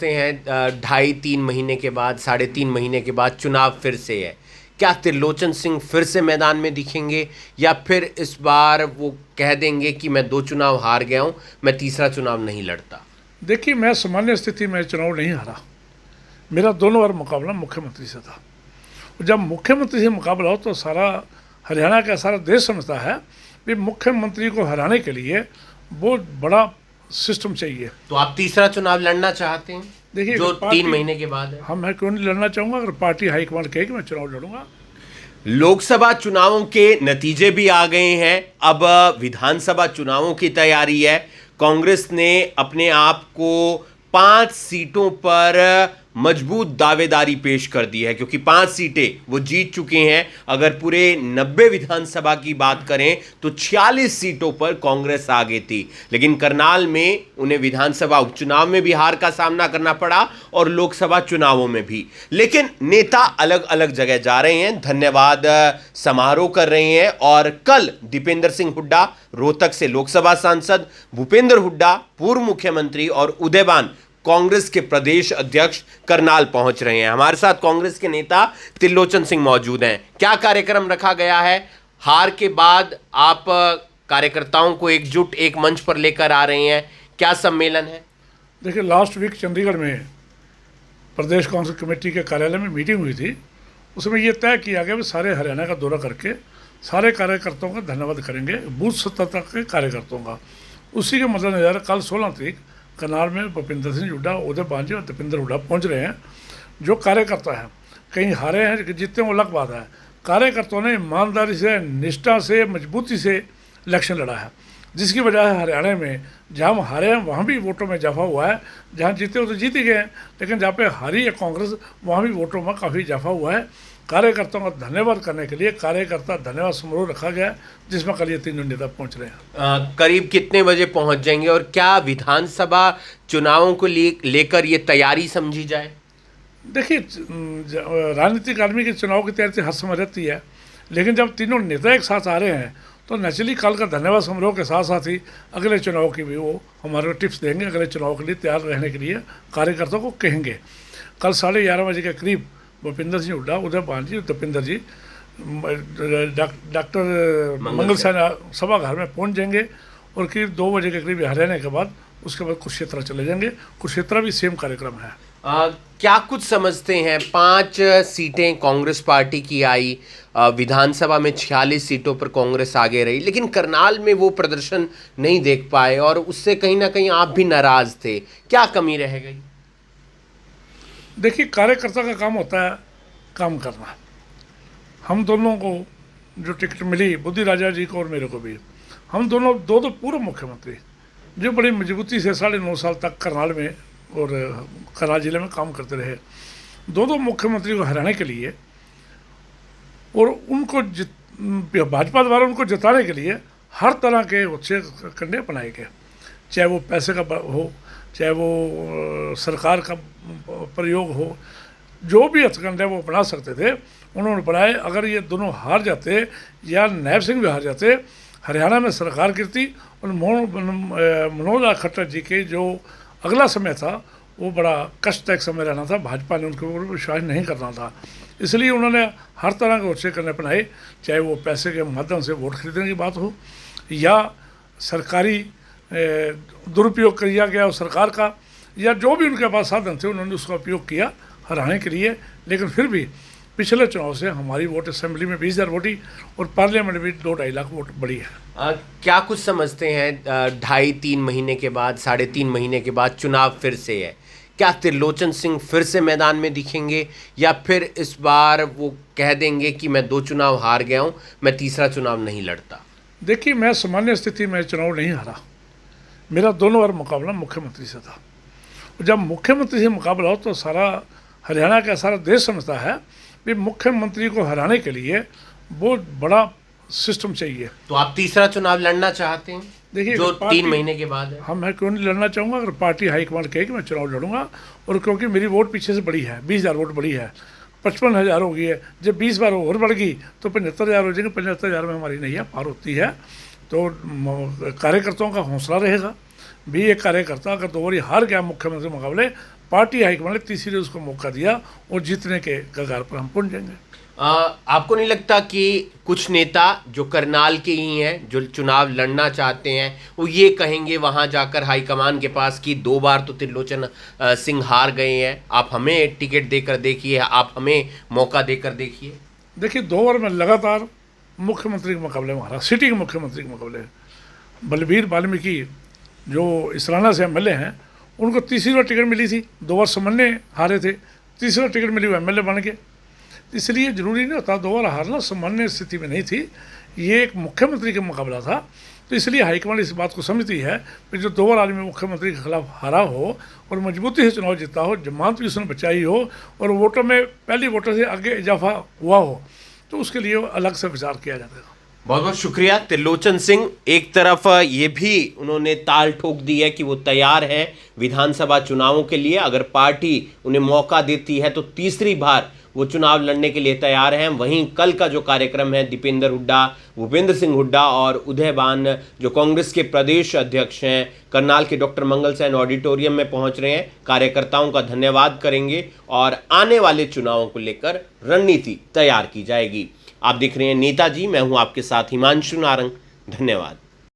समझते हैं 2.5-3 महीने के बाद 3.5 महीने के बाद चुनाव फिर से है, क्या त्रिलोचन सिंह फिर से मैदान में दिखेंगे या फिर इस बार वो कह देंगे कि मैं 2 चुनाव हार गया हूं, मैं तीसरा चुनाव नहीं लड़ता? देखिए, मैं सामान्य स्थिति में चुनाव नहीं हारा। मेरा दोनों बार मुकाबला मुख्यमंत्री से था। जब मुख्यमंत्री से मुकाबला हो तो सारा हरियाणा का सारा देश समझता है कि मुख्यमंत्री को हराने के लिए बहुत बड़ा सिस्टम चाहिए। तो आप तीसरा चुनाव लड़ना चाहते हैं देखिए, जो 3 महीने के बाद है? मैं क्यों नहीं लड़ना चाहूँगा? अगर पार्टी हाईकमांड कहेगी मैं चुनाव लड़ूंगा। लोकसभा चुनावों के नतीजे भी आ गए हैं, अब विधानसभा चुनावों की तैयारी है। कांग्रेस ने अपने आप को 5 सीटों पर मजबूत दावेदारी पेश कर दी है, क्योंकि 5 सीटें वो जीत चुके हैं। अगर पूरे 90 विधानसभा की बात करें तो 46 सीटों पर कांग्रेस आगे थी, लेकिन करनाल में उन्हें विधानसभा उपचुनाव में भी हार का सामना करना पड़ा और लोकसभा चुनावों में भी। लेकिन नेता अलग अलग जगह जा रहे हैं, धन्यवाद समारोह कर रहे हैं। और कल दीपेंद्र सिंह हुड्डा रोहतक से लोकसभा सांसद, भूपेंद्र हुड्डा पूर्व मुख्यमंत्री और उदयबान कांग्रेस के प्रदेश अध्यक्ष करनाल पहुंच रहे हैं। हमारे साथ कांग्रेस के नेता त्रिलोचन सिंह मौजूद हैं। क्या कार्यक्रम रखा गया है? हार के बाद आप कार्यकर्ताओं को एकजुट एक मंच पर लेकर आ रहे हैं, क्या सम्मेलन है? देखिए, लास्ट वीक चंडीगढ़ में प्रदेश कांग्रेस कमेटी के कार्यालय में मीटिंग हुई थी। उसमें यह तय किया गया कि सारे हरियाणा का दौरा करके सारे कार्यकर्ताओं का धन्यवाद करेंगे, बूथ स्तर तक के कार्यकर्ताओं का। उसी के मद्देनजर कल 16 तारीख करनाल में भूपेंद्र सिंह हुड्डा, उदयबान जी और दीपेंद्र हुड्डा पहुंच रहे हैं। जो कार्यकर्ता हैं, कहीं हारे हैं जीतते हैं वो अलग बात है, कार्यकर्ताओं ने ईमानदारी से, निष्ठा से, मजबूती से इलेक्शन लड़ा है, जिसकी वजह है हरियाणा में जहाँ हम हारे हैं वहाँ भी वोटों में इजाफा हुआ है। जहाँ जीते हो तो जीत ही गए हैं, लेकिन जहाँ पे हारी है कांग्रेस वहाँ भी वोटों में काफ़ी इजाफा हुआ है। कार्यकर्ताओं का धन्यवाद करने के लिए कार्यकर्ता धन्यवाद समारोह रखा गया है, जिसमें कल ये 3 नेता पहुंच रहे हैं। करीब कितने बजे पहुंच जाएंगे और क्या विधानसभा चुनावों को लेकर ये तैयारी समझी जाए? देखिए, राजनीतिक आदमी के चुनाव की तैयारी हर समय रहती है, लेकिन जब तीनों नेता एक साथ आ रहे हैं तो नेचुरली कल का धन्यवाद समारोह के साथ साथ ही अगले चुनाव की भी वो हमारे टिप्स देंगे, अगले चुनाव के लिए तैयार रहने के लिए कार्यकर्ताओं को कहेंगे। कल 11:30 बजे के करीब भूपेंद्र सिंह हुड्डा, उदयबान जी और दीपेंद्र जी डॉक्टर मंगल सेन सभागार में पहुंच जाएंगे और करीब 2 बजे के करीब हरियाणा के बाद उसके बाद कुरुक्षेत्र चले जाएंगे। कुरुक्षेत्र भी सेम कार्यक्रम है। क्या कुछ समझते हैं, 5 सीटें कांग्रेस पार्टी की आई, विधानसभा में 46 सीटों पर कांग्रेस आगे रही, लेकिन करनाल में वो प्रदर्शन नहीं देख पाए और उससे कहीं ना कहीं आप भी नाराज थे, क्या कमी रह गई? देखिए, कार्यकर्ता का काम होता है काम करना। हम दोनों को जो टिकट मिली, बुद्धि राजा जी को और मेरे को भी, हम दोनों दो पूर्व मुख्यमंत्री जो बड़ी मजबूती से 9.5 साल तक करनाल में और करनाल जिले में काम करते रहे, दो मुख्यमंत्री को हराने के लिए और उनको भाजपा द्वारा उनको जिताने के लिए हर तरह के अच्छे कंडे अपनाए गए, चाहे वो पैसे का हो, चाहे वो सरकार का प्रयोग हो, जो भी हथकंडे वो अपना सकते थे उन्होंने बनाए। अगर ये दोनों हार जाते या नायब सिंह भी हार जाते, हरियाणा में सरकार गिरती और मनोज लाल खट्टर जी के जो अगला समय था वो बड़ा कष्टदायक समय रहना था। भाजपा ने उनके ऊपर विश्वास नहीं करना था, इसलिए उन्होंने हर तरह के अच्छे करने अपनाए, चाहे वो पैसे के माध्यम से वोट खरीदने की बात हो या सरकारी दुरुपयोग किया गया उस सरकार का, या जो भी उनके पास साधन थे उन्होंने उसका उपयोग किया हराने के लिए। लेकिन फिर भी पिछले चुनाव से हमारी वोट असेंबली में 20,000 वोटी और पार्लियामेंट में 2-2.5 लाख वोट बढ़ी है। क्या कुछ समझते हैं 2.5-3 महीने के बाद 3.5 महीने के बाद चुनाव फिर से है, क्या त्रिलोचन सिंह फिर से मैदान में दिखेंगे या फिर इस बार वो कह देंगे कि मैं 2 चुनाव हार गया हूं, मैं तीसरा चुनाव नहीं लड़ता? देखिए, मैं सामान्य स्थिति में चुनाव नहीं हारा। मेरा दोनों बार मुकाबला मुख्यमंत्री से था। जब मुख्यमंत्री से मुकाबला हो तो सारा हरियाणा का सारा देश समझता है कि मुख्यमंत्री को हराने के लिए बहुत बड़ा सिस्टम चाहिए। तो आप तीसरा चुनाव लड़ना चाहते हैं? देखिए, जो 3 महीने के बाद है। मैं क्यों नहीं लड़ना चाहूँगा? अगर पार्टी हाईकमांड कहेगी मैं चुनाव लड़ूंगा, और क्योंकि मेरी वोट पीछे से बढ़ी है, 20,000 वोट बढ़ी है, 55,000 हो गई है। जब 20 बार और बढ़ गई तो 75,000 हो जाएंगे। 75,000 में हमारी नैया पार होती है। तो कार्यकर्ताओं का हौसला रहेगा भी। एक कार्यकर्ता अगर 2 बार हार गया मुख्यमंत्री मुकाबले पार्टी हाईकमान ने तीसरी उसको मौका दिया और जीतने के कगार पर हम पहुंच जाएंगे। आपको नहीं लगता कि कुछ नेता जो करनाल के ही हैं, जो चुनाव लड़ना चाहते हैं, वो ये कहेंगे वहां जाकर हाईकमान के पास कि 2 बार तो त्रिलोचन सिंह हार गए हैं, आप हमें टिकट देकर देखिए, आप हमें मौका देकर देखिए? देखिए 2 बार में लगातार मुख्यमंत्री के मुकाबले में हारा, सिटी के मुख्यमंत्री के मुकाबले। बलबीर वाल्मीकि जो इसराना से एमएलए हैं, उनको तीसरी बार टिकट मिली थी, 2 बार सामान्य हारे थे, तीसरी बार टिकट मिली वो एमएलए बन गए। इसलिए जरूरी नहीं होता 2 बार हारना, सामान्य स्थिति में नहीं थी, ये एक मुख्यमंत्री का मुकाबला था। तो इसलिए हाईकमान इस बात को समझती है कि जो 2 बार आदमी मुख्यमंत्री के खिलाफ हारा हो और मजबूती से चुनाव जीता हो, जमानत भी उसने बचाई हो और वोटों में पहली वोटर से आगे इजाफा हुआ हो, तो उसके लिए अलग से विचार किया जाएगा। बहुत बहुत शुक्रिया। त्रिलोचन सिंह, एक तरफ ये भी उन्होंने ताल ठोक दी है कि वो तैयार है विधानसभा चुनावों के लिए, अगर पार्टी उन्हें मौका देती है तो तीसरी बार वो चुनाव लड़ने के लिए तैयार हैं। वहीं कल का जो कार्यक्रम है, दीपेंद्र हुड्डा, भूपेंद्र सिंह हुड्डा और उदयबान जो कांग्रेस के प्रदेश अध्यक्ष हैं, करनाल के डॉक्टर मंगल सैन ऑडिटोरियम में पहुंच रहे हैं, कार्यकर्ताओं का धन्यवाद करेंगे और आने वाले चुनावों को लेकर रणनीति तैयार की जाएगी। आप देख रहे हैं नेताजी, मैं हूं आपके साथ हिमांशु नारंग। धन्यवाद।